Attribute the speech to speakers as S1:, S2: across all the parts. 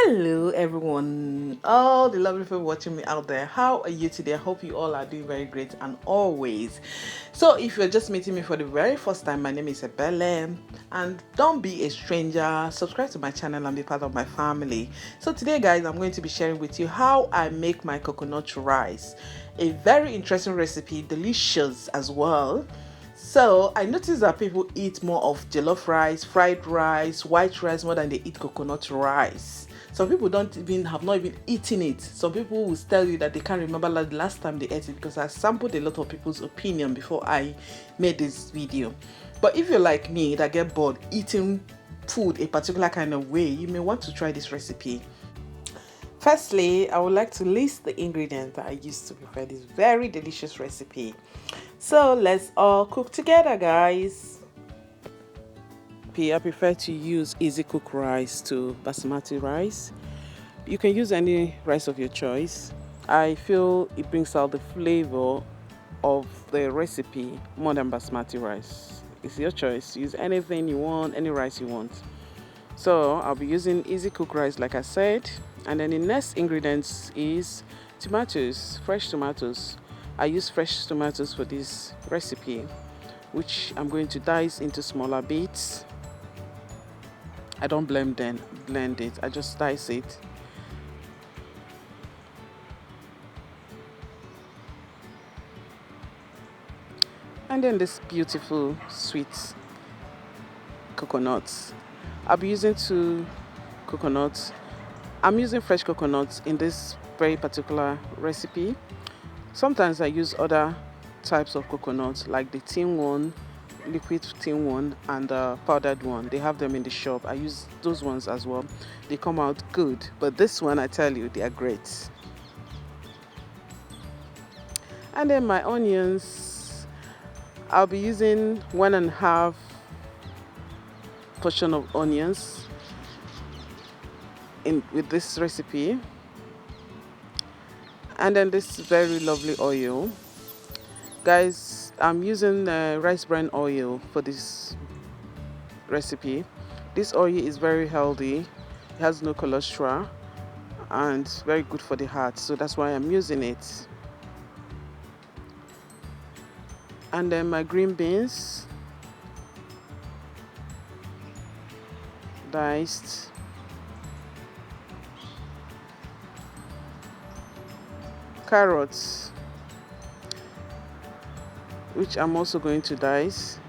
S1: Hello everyone, all the lovely people watching me out there. How are you today? I hope you all are doing very great and always. So if you're just meeting me for the very first time, my name is Ebele, and don't be a stranger. Subscribe to my channel and be part of my family. So today guys, I'm going to be sharing with you how I make my coconut rice. A very interesting recipe, delicious as well. So I noticed that people eat more of jollof rice, fried rice, white rice more than they eat coconut rice. Some people have not even eaten it. Some people will tell you that they can't remember the last time they ate it, because I sampled a lot of people's opinion before I made this video. But if you're like me that get bored eating food a particular kind of way, you may want to try this recipe. Firstly, I would like to list the ingredients that I used to prepare this very delicious recipe. So let's all cook together, guys. I prefer to use easy cook rice to basmati rice. You can use any rice of your choice. I feel it brings out the flavor of the recipe more than basmati rice. It's your choice. Use anything you want, any rice you want. So I'll be using easy cook rice like I said. And then the next ingredients is tomatoes, fresh tomatoes. I use fresh tomatoes for this recipe, which I'm going to dice into smaller bits. I don't blend it, I just dice it. And then this beautiful sweet coconuts. I'll be using 2 coconuts. I'm using fresh coconuts in this very particular recipe. Sometimes I use other types of coconuts, like the tin one, liquid tin one, and the powdered one. They have them in the shop. I use those ones as well. They come out good, but this one, I tell you, they are great. And then my onions, I'll be using 1.5 portion of onions with this recipe. And then this very lovely oil. Guys, I'm using rice bran oil for this recipe. This oil is very healthy. It has no cholesterol and very good for the heart. So that's why I'm using it. And then my green beans, diced. Carrots, which I'm also going to dice.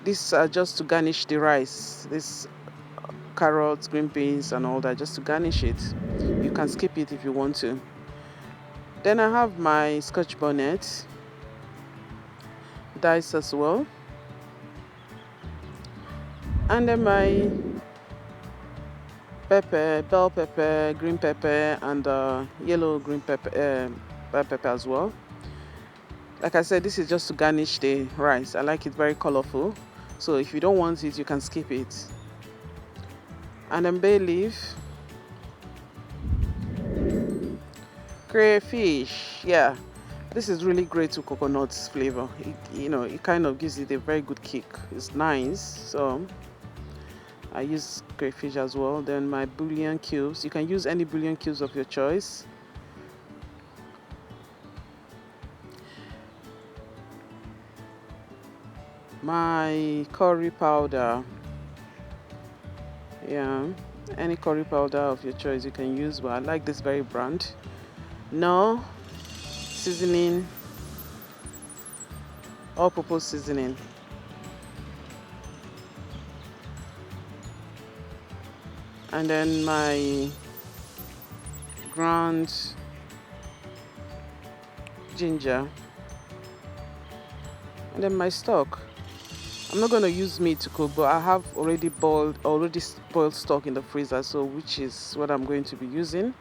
S1: These are just to garnish the rice. This carrots, green beans and all that, just to garnish it. You can skip it if you want to. Then I have my scotch bonnet diced as well. And then my pepper, bell pepper, green pepper, and yellow green pepper, bell pepper as well. Like I said, this is just to garnish the rice. I like it very colorful, so if you don't want it, you can skip it. And then bay leaf, crayfish. Yeah, this is really great with coconut flavor. It kind of gives it a very good kick. It's nice, so I use crayfish as well. Then my bouillon cubes. You can use any bouillon cubes of your choice. My curry powder. Yeah, any curry powder of your choice you can use, but I like this very brand. No seasoning, all-purpose seasoning. And then my ground ginger. And then my stock. I'm not going to use meat to cook, but I have already boiled stock in the freezer, so which is what I'm going to be using.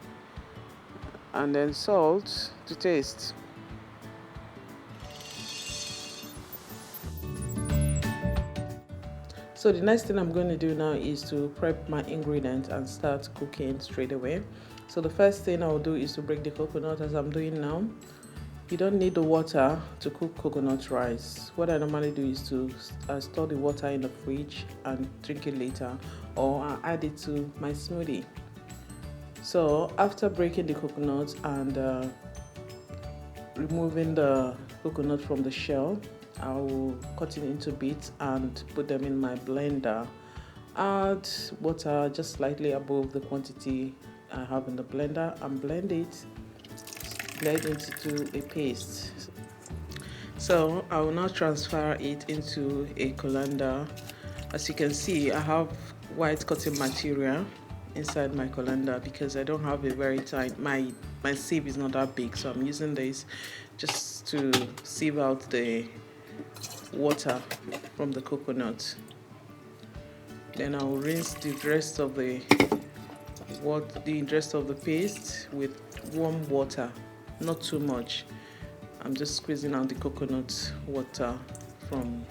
S1: And then salt to taste. So the next thing I'm going to do now is to prep my ingredients and start cooking straight away. So the first thing I'll do is to break the coconut, as I'm doing now. You don't need the water to cook coconut rice. What I normally do is to store the water in the fridge and drink it later, or I add it to my smoothie. So after breaking the coconut and removing the coconut from the shell, I will cut it into bits and put them in my blender. Add water just slightly above the quantity I have in the blender and blend it into a paste. So I will now transfer it into a colander. As you can see, I have white cotton material inside my colander because I don't have a very tight, my sieve is not that big, so I'm using this just to sieve out the water from the coconut. Then I will rinse the rest of the paste with warm water, not too much. I'm just squeezing out the coconut water from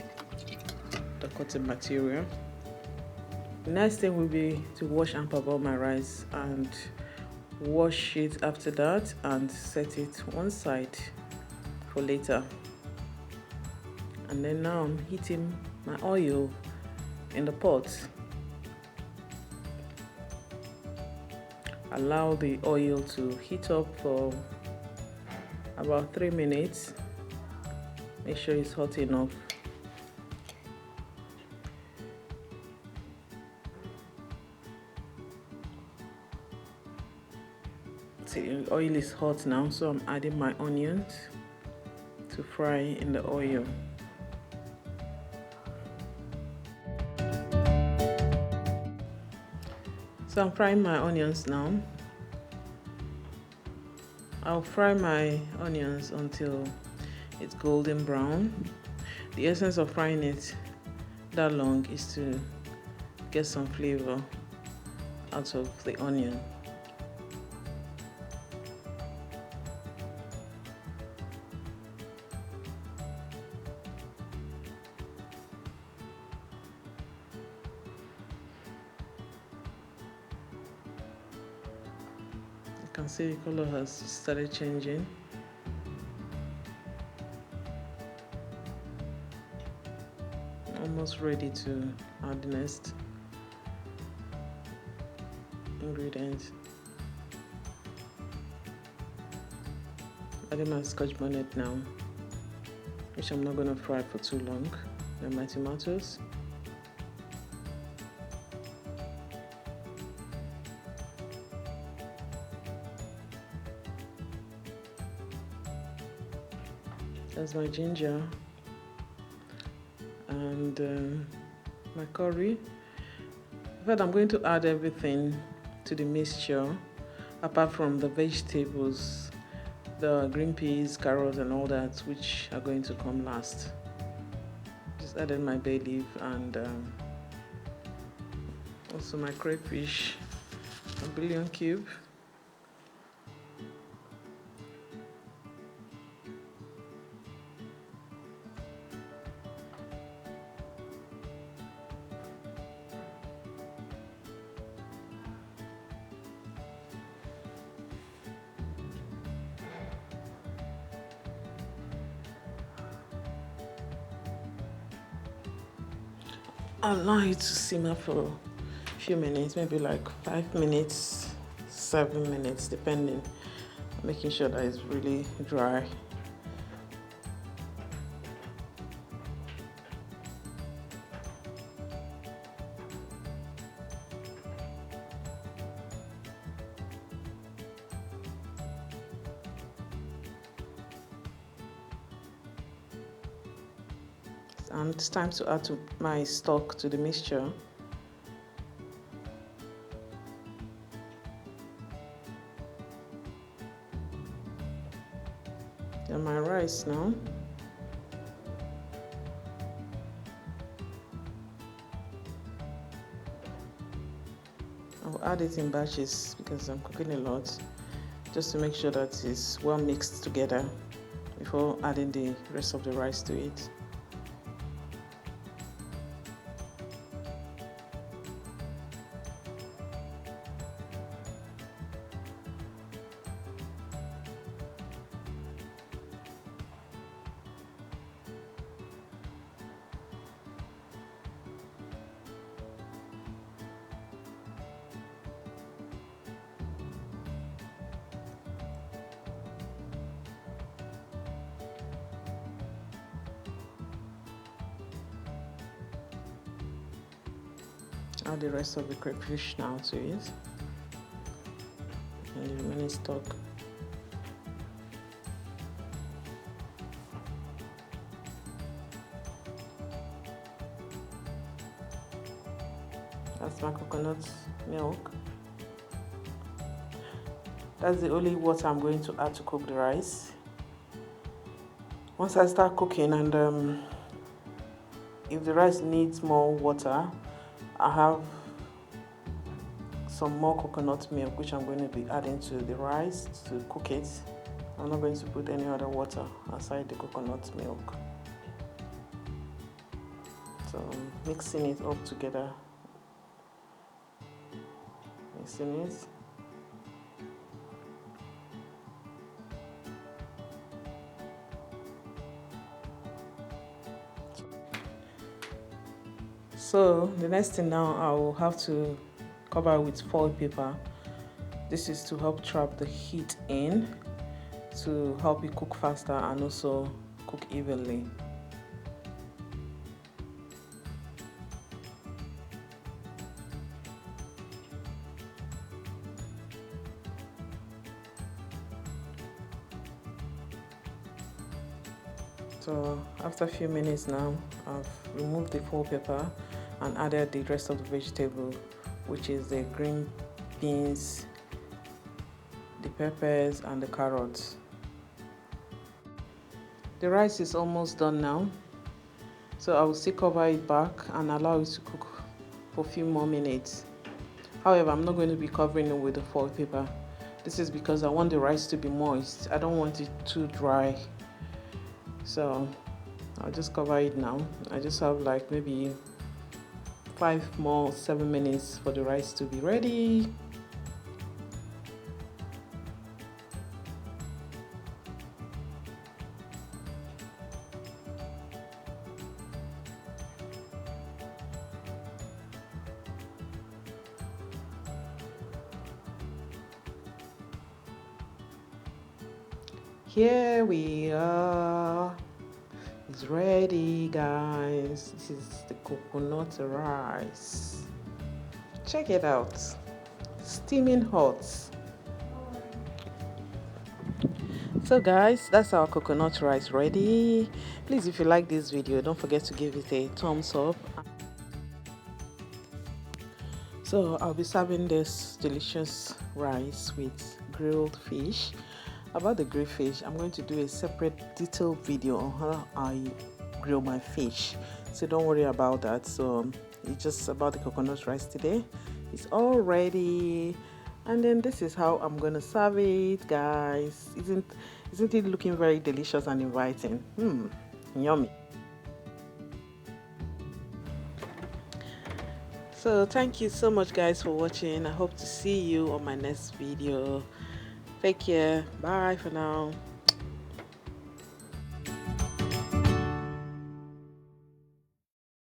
S1: the cotton material. The next thing will be to wash and parboil my rice and wash it after that and set it one side for later. And then now I'm heating my oil in the pot. Allow the oil to heat up for about 3 minutes. Make sure it's hot enough. See, the oil is hot now, so I'm adding my onions to fry in the oil. So I'm frying my onions now. I'll fry my onions until it's golden brown. The essence of frying it that long is to get some flavor out of the onion. You can see the color has started changing. Almost ready to add the next ingredient. Adding my scotch bonnet now, which I'm not going to fry for too long. And my tomatoes. That's my ginger and my curry. In fact, I'm going to add everything to the mixture apart from the vegetables, the green peas, carrots and all that, which are going to come last. Just added my bay leaf and also my crayfish, a bouillon cube. Allow it to simmer for a few minutes, maybe like 5 minutes, 7 minutes, depending. Making sure that it's really dry. And it's time to add my stock to the mixture. And my rice now. I'll add it in batches because I'm cooking a lot, just to make sure that it's well mixed together before adding the rest of the rice to it. Add the rest of the crayfish now to it, and the remaining stock. That's my coconut milk. That's the only water I'm going to add to cook the rice. Once I start cooking, and if the rice needs more water, I have some more coconut milk which I'm going to be adding to the rice to cook it. I'm not going to put any other water aside the coconut milk. So mixing it up together, mixing it. So the next thing now, I will have to cover with foil paper. This is to help trap the heat in, to help it cook faster and also cook evenly. So after a few minutes now, I've removed the foil paper and added the rest of the vegetable, which is the green beans, the peppers and the carrots. The rice is almost done now, so I will still cover it back and allow it to cook for a few more minutes. However, I'm not going to be covering it with the foil paper. This is because I want the rice to be moist. I don't want it too dry. So I'll just cover it now. I just have like maybe 5 more 7 minutes for the rice to be ready. Here we are. It's ready, guys. This is the coconut rice. Check it out. Steaming hot. So guys, that's our coconut rice ready. Please, if you like this video, don't forget to give it a thumbs up. So I'll be serving this delicious rice with grilled fish. About the grilled fish, I'm going to do a separate detailed video on how I grill my fish, so don't worry about that. So it's just about the coconut rice today. It's all ready, and then this is how I'm going to serve it, guys. Isn't it looking very delicious and inviting? Yummy. So thank you so much, guys, for watching. I hope to see you on my next video. Take care. Bye for now.